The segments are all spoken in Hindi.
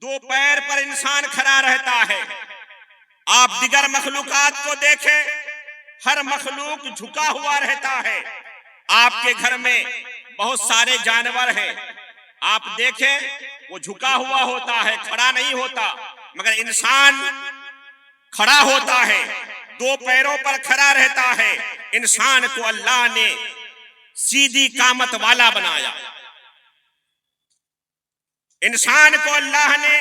दो पैर पर इंसान खड़ा रहता है। आप दिगर मखलूकात को देखें, हर मखलूक झुका हुआ रहता है। आपके घर में बहुत सारे जानवर हैं, आप देखें वो झुका हुआ होता है, खड़ा नहीं होता, मगर इंसान खड़ा होता है, दो पैरों पर खड़ा रहता है। इंसान को अल्लाह ने सीधी कामत वाला बनाया। इंसान को अल्लाह ने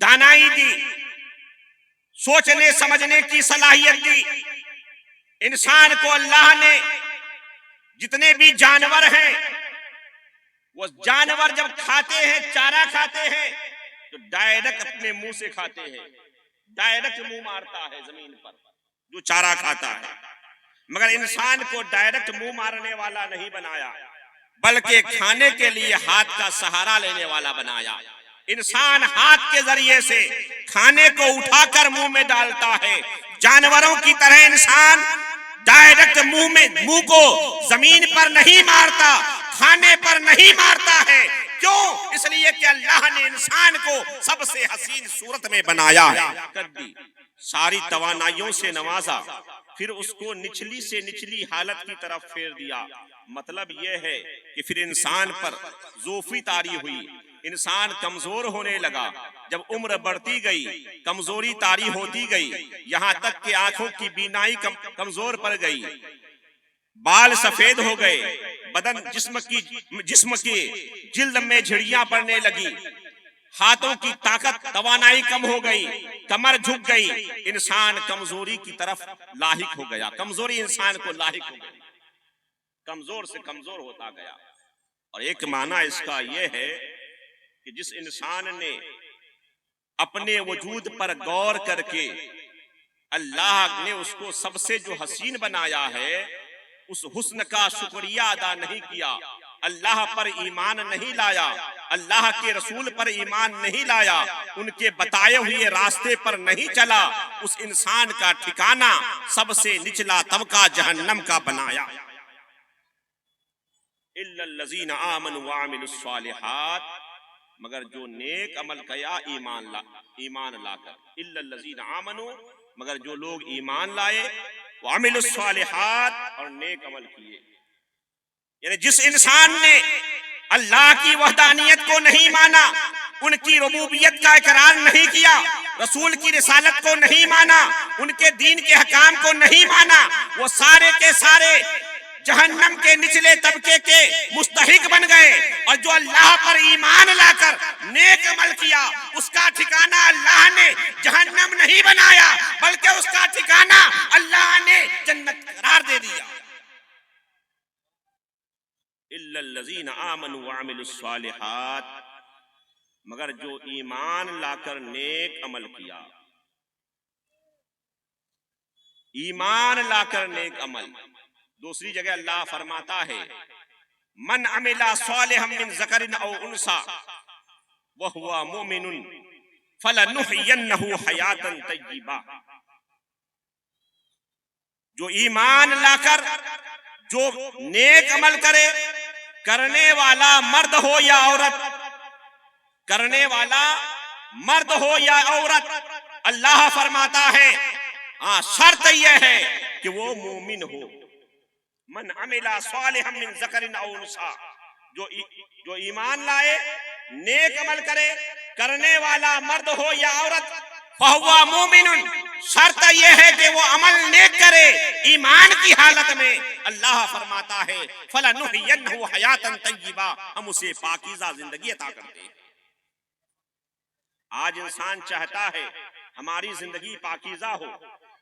दानाई दी, सोचने समझने की सलाहियत दी। इंसान को अल्लाह ने, जितने भी जानवर हैं, वो जानवर जब खाते हैं, चारा खाते हैं, तो डायरेक्ट अपने मुंह से खाते हैं, डायरेक्ट मुंह मारता है जमीन पर जो चारा खाता है। मगर इंसान को डायरेक्ट मुंह मारने वाला नहीं बनाया, बल्कि खाने के लिए हाथ का सहारा लेने वाला बनाया। इंसान हाथ के जरिए से खाने को उठाकर मुंह में डालता है। जानवरों की तरह इंसान डायरेक्ट मुंह को जमीन पर नहीं मारता, खाने पर नहीं मारता है। क्यों? इसलिए कि अल्लाह ने इंसान को सबसे हसीन सूरत में बनाया है, सारी तवानाइयों से नवाजा, फिर उसको निचली से निचली हालत की तरफ फेर दिया। मतलब यह है कि फिर इंसान पर ज़ोफ़ी तारी हुई, इंसान कमजोर होने लगा। जब उम्र बढ़ती गई, कमजोरी तारी होती गई, यहां तक कि आंखों की बीनाई कमजोर पड़ गई, बाल सफेद हो गए, बदन जिस्म की जिल्द में झिड़ियां पड़ने लगी, हाथों की ताकत तवानाई कम हो गई, कमर झुक गई, इंसान कमजोरी की तरफ लाहिक हो गया। कमजोरी इंसान को लाहिक हो गई, कमजोर से कमजोर होता गया। और एक माना इसका यह है कि जिस इंसान ने अपने वजूद पर गौर करके अल्लाह ने उसको सबसे जो हसीन बनाया है, उस हुस्न का शुक्रिया अदा नहीं किया, अल्लाह पर ईमान नहीं लाया, अल्लाह के रसूल पर ईमान नहीं लाया, उनके बताए हुए रास्ते पर नहीं चला, उस इंसान का ठिकाना सबसे निचला तबका जहन्नम का बनाया। इल्लल्लज़ीना आमनु व अमिलुस्सालिहात, मगर जो नेक अमल किया ईमान लाकर, इल्लल्लज़ीना आमनु, मगर जो लोग ईमान लाए, व अमिलुस्सालिहात, और नेक अमल किए। यानी जिस इंसान ने अल्लाह की वहदानियत को नहीं माना, उनकी रुबूबियत का इकरार नहीं किया, रसूल की रिसालत को नहीं माना, उनके दीन के हकाम को नहीं माना, वो सारे के सारे जहन्नम के निचले तबके के मुस्तहिक बन गए। और जो अल्लाह पर ईमान लाकर नेक अमल किया, उसका ठिकाना अल्लाह ने जहन्नम नहीं बनाया, बल्कि उसका ठिकाना अल्लाह ने जन्नत करार दे दिया। इल्लल्लज़ीना आमनु व अमिलुस्सालिहात, मगर जो ईमान लाकर नेक अमल किया, ईमान लाकर नेक अमल। दूसरी जगह अल्लाह फरमाता है, मन अमिला सालिहम मिन ज़करिन औ उनसा व हुवा मुमिनुन फलनुहयिन्नहु हयातन तय्यिबा। जो ईमान लाकर जो नेक अमल करे, करने वाला मर्द हो या औरत, करने वाला मर्द हो या औरत, अल्लाह फरमाता है शर्त यह है कि वो मोमिन हो। मन अमिला सालिहम मिन ज़करिन औ उनसा, जो ईमान लाए, नेक अमल करे, करने वाला मर्द हो या औरत, फहुवा मुमिनुन, शर्त यह है कि वो अमल नेक करे ईमान की हालत में। अल्लाह फरमाता है फलनुहयिन्नहु हयातन तय्यिबा, हम उसे पाकीज़ा जिंदगी अता करते हैं। आज इंसान चाहता है हमारी जिंदगी पाकीज़ा हो,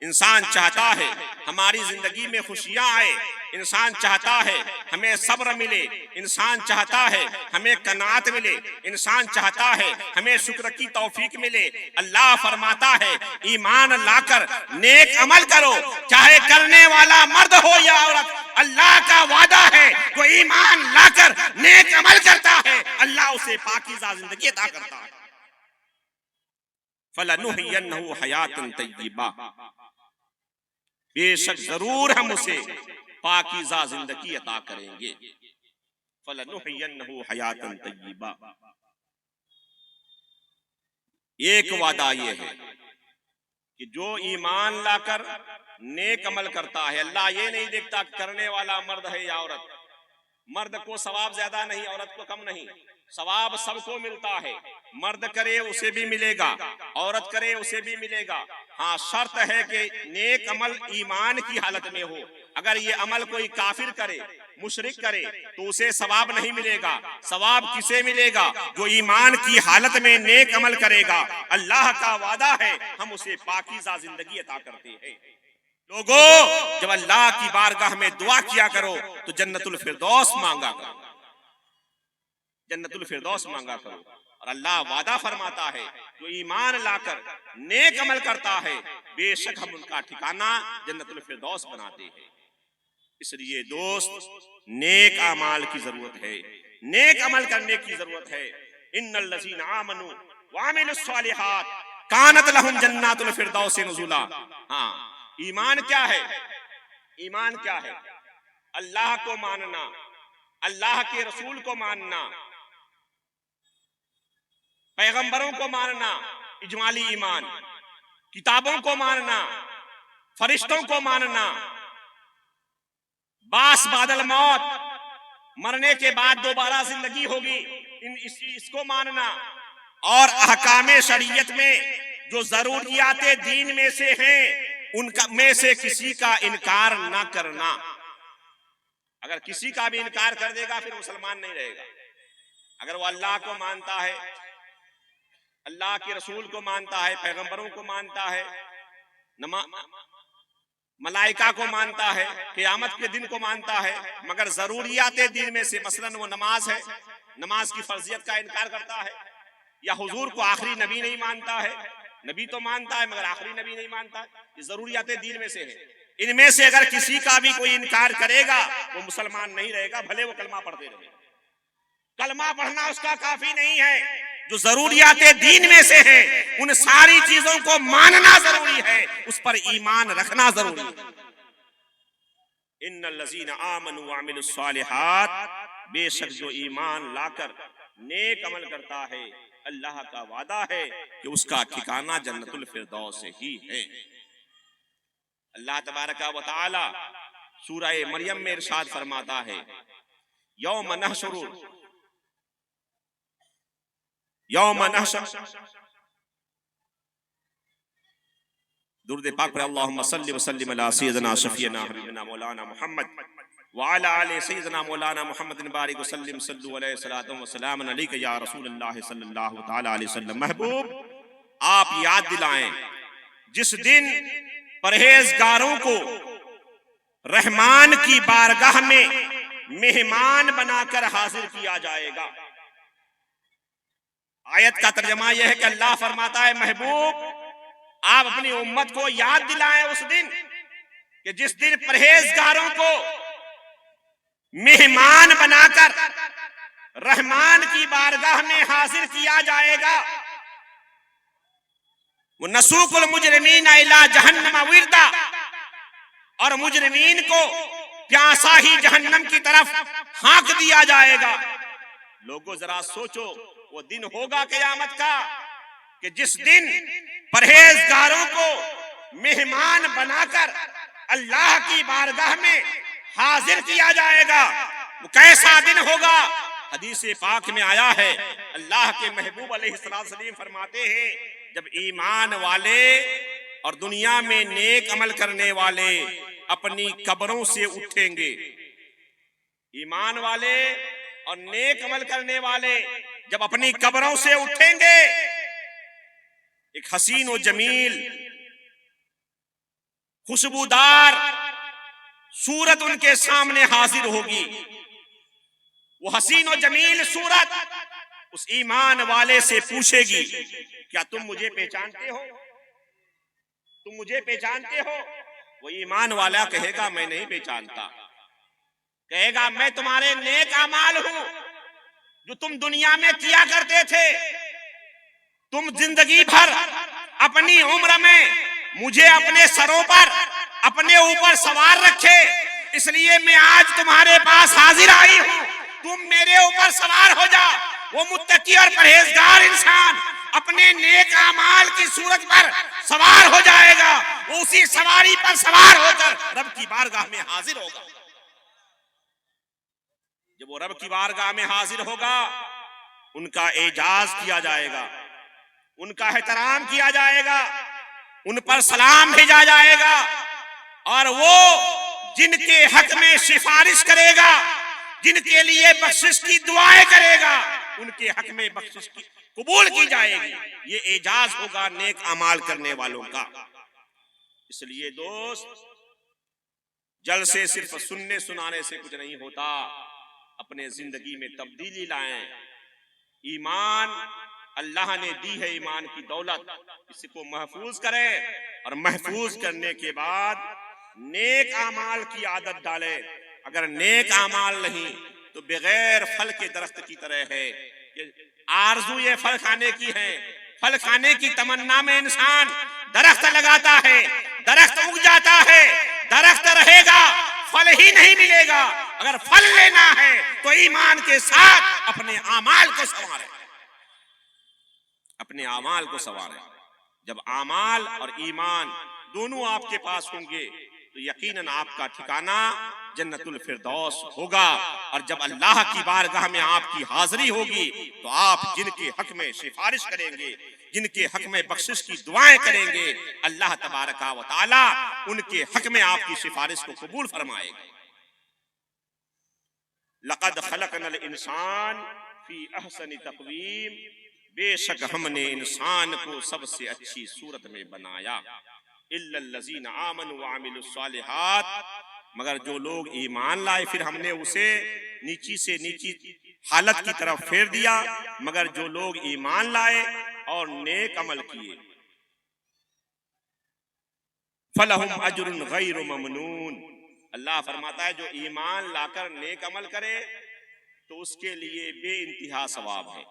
इंसान चाहता है हमारी जिंदगी में खुशियां आए, इंसान चाहता है हमें सब्र मिले, इंसान चाहता है हमें कनात मिले, इंसान चाहता है हमें शुक्र की तौफीक मिले। अल्लाह फरमाता है ईमान लाकर नेक अमल करो, चाहे करने वाला मर्द हो या औरत। अल्लाह का वादा है जो ईमान लाकर नेक अमल करता है, अल्लाह उसे पाकीज़ा जिंदगी अता करता है। फलनुहयिन्नहु हयातन तय्यिबा, बेशक जरूर हम उसे पाकीज़ा जिंदगी अता करेंगे। फलनुहयिन्नहु हयातन तय्यिबा। एक वादा ये है कि जो ईमान लाकर नेक अमल करता है, अल्लाह ये नहीं देखता करने वाला मर्द है या औरत, मर्द को सवाब ज्यादा नहीं, औरत को कम नहीं, सवाब सबको मिलता है। मर्द करे उसे भी मिलेगा, औरत करे उसे भी मिलेगा। हाँ, शर्त है कि नेक अमल ईमान की हालत में हो। अगर ये अमल कोई काफिर करे, मुशरिक करे, तो उसे सवाब नहीं मिलेगा। सवाब किसे मिलेगा? जो ईमान की हालत में नेक अमल करेगा। अल्लाह का वादा है हम उसे पाकीज़ा जिंदगी अता करते हैं। लोगों, जब अल्लाह की बारगाह में दुआ किया करो तो जन्नतुल फिरदौस मांगा करो, जन्नतुल फिरदौस मांगा करो। और अल्लाह वादा फरमाता है जो ईमान लाकर नेक अमल करता है, बेशक हम उनका ठिकाना जन्नतुल फिरदौस बनाते हैं। इसलिए दोस्त, नेक अमाल की जरूरत है, नेक अमल करने की जरूरत है। इन्नल लज़ीना आमनू व अमिलुस सालिहात कानत लहुम जन्नातुल फिरदौस नुज़ुला। हाँ, ईमान क्या है? ईमान क्या है? अल्लाह को मानना, अल्लाह के रसूल को मानना, पैगंबरों को मानना, इजमाली ईमान, किताबों को मानना, फरिश्तों को मानना, बास बादल मौत, मरने के बाद दोबारा जिंदगी होगी, इसको मानना, और अहकामे शरीयत में जो जरूरियाते दीन में से हैं उनका में से किसी का इनकार ना करना। अगर किसी का भी इनकार कर देगा फिर मुसलमान नहीं रहेगा। अगर वो अल्लाह को मानता है, अल्लाह के रसूल को मानता है, पैगंबरों को मानता है, मलाइका को मानता है, क़यामत के दिन को मानता है, मगर जरूरियाते दीन में से मसलन वो नमाज है, नमाज की फर्जियत का इनकार करता है, या हुजूर को आखिरी नबी नहीं मानता है, नबी तो मानता है मगर आखिरी नबी नहीं मानता, ये जरूरियाते दीन में से है। इनमें से अगर किसी का भी कोई इनकार करेगा वो मुसलमान नहीं रहेगा, भले वो कलमा पढ़ते रहे। कलमा पढ़ना उसका काफी नहीं है, जो जरूरियाते दीन में से है उन सारी चीजों को मानना जरूरी है, उस पर ईमान रखना जरूरी है। इन्नल लज़ीना आमनू व अमिलुस सालिहात, बेशक जो ईमान लाकर नेक अमल करता है, अल्लाह का वादा है कि उसका ठिकाना जन्नतुल फिरदौस ही है। अल्लाह तबारका व तआला सूरह मरियम में इरशाद फरमाता है, यौम नहशुरु दुरूद पाक पर अल्लाहुम्मा सल्लि व सल्लिम अला सय्यिदिना शफीना हबीबना मौलाना मुहम्मद व अला आले सय्यिदिना मौलाना मुहम्मद बारिक व सल्लिम सल्लु अलैहि सलातु व सलाम अलैका या रसूलल्लाह सल्लल्लाहु तआला अलैहि वसल्लम। महबूब, आप याद दिलाएं जिस दिन परहेजगारों को रहमान की बारगाह में मेहमान बनाकर हाजिर किया जाएगा। आयत का तर्जमा यह है कि अल्लाह फरमाता है, महबूब आप अपनी उम्मत को याद दिलाएं उस दिन कि जिस दिन परहेजगारों को मेहमान बनाकर रहमान की बारगाह में हाजिर किया जाएगा। वो नसूकुल मुजरिमीन इला जहन्नम विरदा, और मुजरिमीन को प्यासा ही जहन्नम की तरफ हाँक दिया जाएगा। लोगों जरा सोचो, वो दिन होगा क़यामत का कि जिस दिन परहेजगारों को मेहमान बनाकर अल्लाह की बारगाह में हाजिर किया जाएगा। वो कैसा दिन होगा? हदीस पाक में आया है, अल्लाह के महबूब अलैहिस्सलाम फरमाते हैं, जब ईमान वाले और दुनिया में नेक अमल करने वाले अपनी कब्रों से उठेंगे, ईमान वाले और नेक अमल करने वाले जब अपनी कब्रों से उठेंगे, एक हसीन और जमील खुशबूदार सूरत उनके सामने हाजिर होगी। वो हसीन और जमील सूरत उस ईमान वाले से पूछेगी, क्या तुम मुझे पहचानते हो? तुम मुझे पहचानते हो? वो ईमान वाला कहेगा, मैं नहीं पहचानता। कहेगा, मैं तुम्हारे नेक अमाल हूं जो तुम दुनिया में किया करते थे। तुम जिंदगी भर अपनी उम्र में मुझे अपने सरों पर अपने ऊपर सवार रखे, इसलिए मैं आज तुम्हारे पास हाजिर आई हूं। तुम मेरे ऊपर सवार हो जा। वो मुत्तकी और परहेजगार इंसान अपने नेक अमाल की सूरत पर सवार हो जाएगा, वो उसी सवारी पर सवार होकर रब की बारगाह में हाजिर होगा। जब वो रब की बारगाह में हाजिर होगा, उनका एजाज किया जाएगा, उनका एहतराम किया जाएगा, उन पर सलाम भेजा जाएगा, और वो जिनके हक में सिफारिश करेगा, जिनके लिए बख्शिश की दुआएं करेगा, उनके हक में बख्शिश की कबूल की जाएगी। ये एजाज होगा नेक अमाल करने वालों का। इसलिए दोस्त, जलसे सिर्फ सुनने सुनाने से कुछ नहीं होता, अपने जिंदगी में तब्दीली लाएं। ईमान अल्लाह ने दी है, ईमान की दौलत, इसको महफूज करें और महफूज करने के बाद नेक अमाल की आदत डालें। अगर नेक अमाल नहीं तो बगैर फल के दरख्त की तरह है। आरज़ू ये फल खाने की है, फल खाने की तमन्ना में इंसान दरख्त लगाता है, दरख्त उग जाता है, दरख्त रहेगा, फल ही नहीं मिलेगा। अगर फल लेना है तो ईमान के साथ अपने आमाल को संवारें, अपने आमाल को संवारें। जब आमाल और ईमान दोनों आपके पास होंगे तो यकीनन आपका ठिकाना जन्नतुल फिरदौस होगा। और जब अल्लाह की बारगाह में आपकी हाजिरी होगी तो आप जिनके हक में सिफारिश करेंगे, जिनके हक में बख्शिश की दुआएं करेंगे, अल्लाह तबारका व तआला उनके हक में आपकी सिफारिश को कबूल फरमाएगा। लक़द खलक़नल इंसान फी अहसनि तक़वीम, बेशक हमने इंसान को सबसे अच्छी सूरत में बनाया। इल्लल्लज़ीना आमनु व अमिलुस्सालिहात, मगर जो लोग ईमान लाए फिर हमने उसे नीची से नीची हालत की तरफ फेर दिया। मगर जो लोग ईमान लाए और नेक अमल किए, फलहुम अज्रुन गैरु ममनून, अल्लाह फरमाता है जो ईमान लाकर नेक अमल करे तो उसके लिए बेइंतहा सवाब है।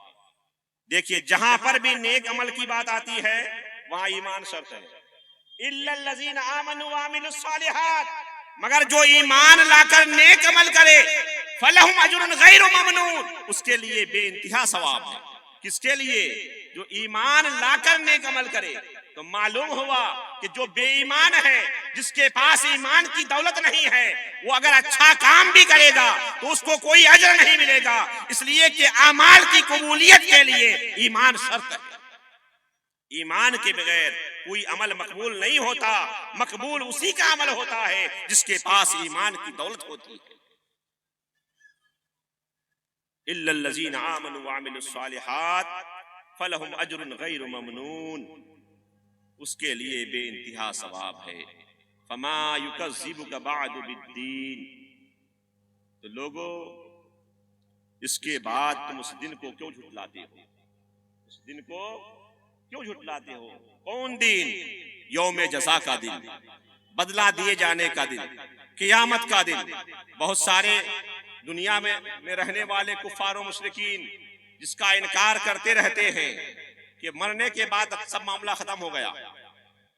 देखिए, जहां पर भी नेक अमल की बात आती है वहां ईमान शर्त है। इल्लल्लज़ीना आमनु व अमिलुस्सालिहात, मगर जो ईमान लाकर नेक अमल करे, फलहुम अज्रुन गैरु ममनून, उसके लिए बेइंतहा सवाब है। किसके लिए? जो ईमान लाकर नेक अमल करे। तो मालूम हुआ कि जो बेईमान है, जिसके पास ईमान की दौलत नहीं है, वो अगर अच्छा काम भी करेगा तो उसको कोई अजर नहीं मिलेगा, इसलिए कि अमाल की कबूलियत के लिए ईमान शर्त है। ईमान के बगैर कोई अमल मकबूल नहीं होता। मकबूल उसी का अमल होता है जिसके पास ईमान की दौलत होती है। इल्लल्लज़ीना आमनु व अमिलुस्सालिहात फलहुम अज्रुन गैरु ममनून, उसके लिए बेइंतहा सवाब है। फमा युकज़्ज़िबुका बअदु बिद्दीन, तो लोगों इसके बाद तुम उस दिन को क्यों झुठलाते हो? उस दिन को क्यों झुठलाते हो? कौन दिन? यौम जज़ा का दिन, बदला दिए जाने का दिन, क़यामत का दिन। बहुत सारे दुनिया में रहने वाले कुफ़ार और मुशरिकीन जिसका इनकार करते रहते हैं कि मरने के बाद सब मामला खत्म हो गया,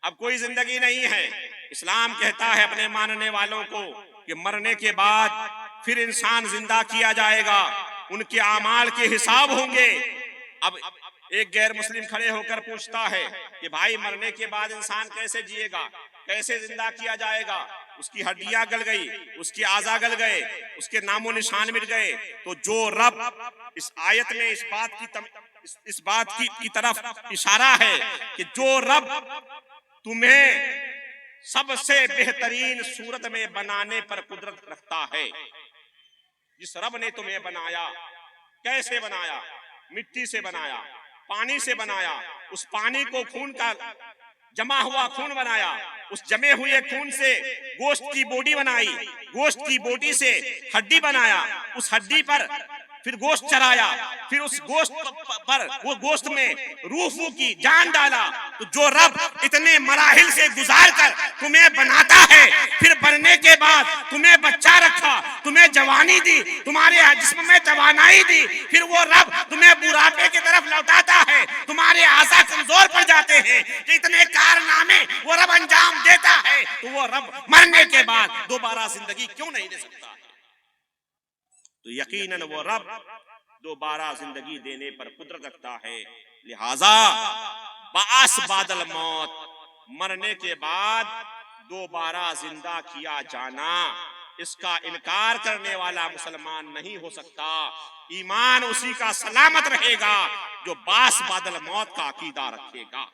अब कोई जिंदगी नहीं है। इस्लाम कहता है अपने मानने वालों को कि मरने के बाद फिर इंसान जिंदा किया जाएगा, उनके आमाल के हिसाब होंगे। अब एक गैर मुस्लिम खड़े होकर पूछता है कि भाई मरने के बाद इंसान कैसे जिएगा, कैसे जिंदा किया जाएगा? उसकी हड्डियां गल गई, उसके आज़ा गल गए, उसके नामो निशान मिट गए। तो जो रब इस आयत में इस बात की तरफ इशारा है कि जो रब तुम्हें सबसे बेहतरीन सूरत में बनाने पर कुदरत रखता है, जिस रब ने तुम्हें बनाया, कैसे बनाया? मिट्टी से बनाया, पानी से बनाया, उस पानी को खून का जमा हुआ खून बनाया, उस जमे हुए खून से गोश्त की बॉडी बनाई, गोश्त की बॉडी से हड्डी बनाया, उस हड्डी पर फिर गोश्त चढ़ाया, फिर उस गोश्त पर वो गोश्त में रूह फूकी, जान डाला। तो जो रब इतने मराहिल से गुजार कर तुम्हें बनाता है, फिर बनने के बाद तुम्हें बच्चा रखा, तुम्हें जवानी दी, तुम्हारे जिस्म में तवानाई दी, फिर वो रब तुम्हें बुढ़ापे की तरफ लौटाता है, तुम्हारे आज़ा कमजोर पड़ जाते हैं, कि इतने कारनामे वो रब अंजाम देता है, तो वो रब मरने के बाद दोबारा जिंदगी क्यों नहीं दे सकता? तो यकीनन वो रब दोबारा जिंदगी देने पर कुदरत रखता है। लिहाजा बास बादल मौत, मरने के बाद दोबारा जिंदा किया जाना, इसका इनकार करने वाला मुसलमान नहीं हो सकता। ईमान उसी का सलामत रहेगा जो बास बादल मौत का अकीदा रखेगा।